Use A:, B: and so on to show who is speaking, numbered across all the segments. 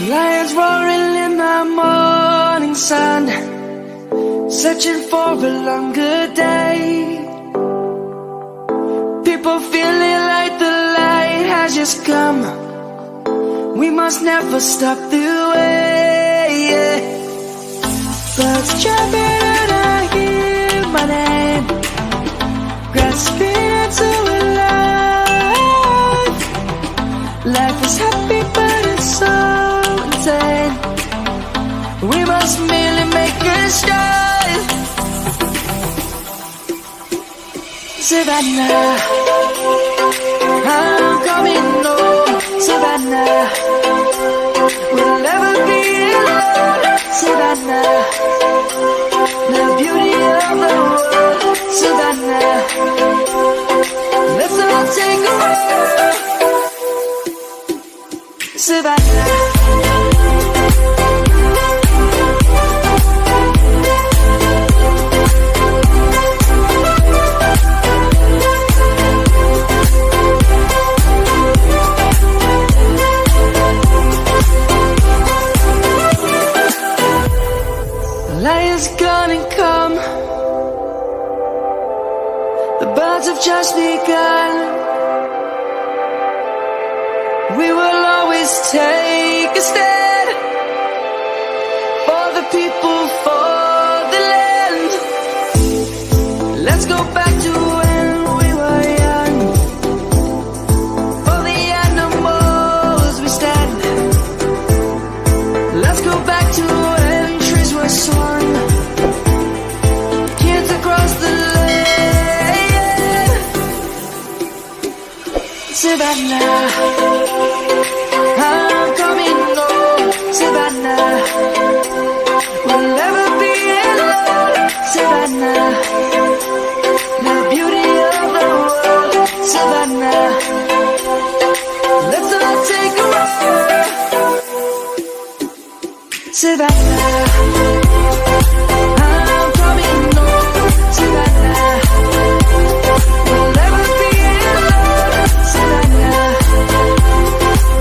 A: Lions roaring in the morning sun, searching for a longer day. People feeling like the light has just come. We must never stop the way. Birds chirping and I hear my name, grasping into a life. Life is happy but it's so insane. We must merely make a start. Savannah, I'm coming home. Savannah, we'll never be alone. Savannah, the beauty of the world. Savannah, let's all take a walk. Savannah, lion's gonna come. The birds have just begun. We will always take a stand for the people, for the land. Let's go back to when we were young. For the animals we stand. Let's go back to when trees were swung, kids across the land. Savannah, I'm coming home. Savannah, we'll never be alone. Savannah, the beauty of the world. Savannah, let's all take a walk. Savannah, I'm coming home. Savannah, we'll never be alone. Savannah,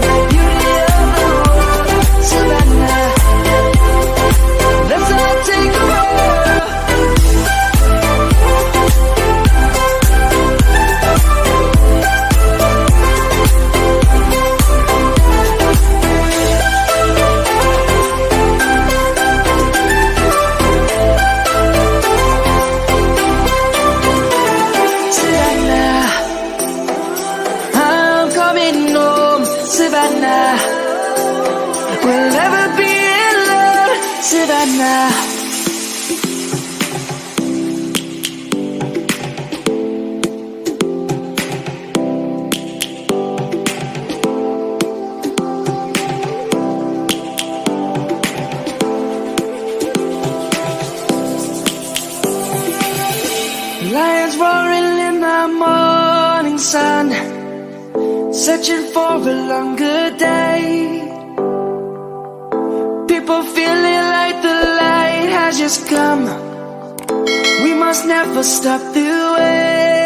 A: the beauty of the world. Savannah, let's all take a walk. Savannah, I'm coming home. Savannah, we'll never be alone. Savannah, lions roaring in the morning sun, searching for a longer day. People feeling like the light has just come. We must never stop the way.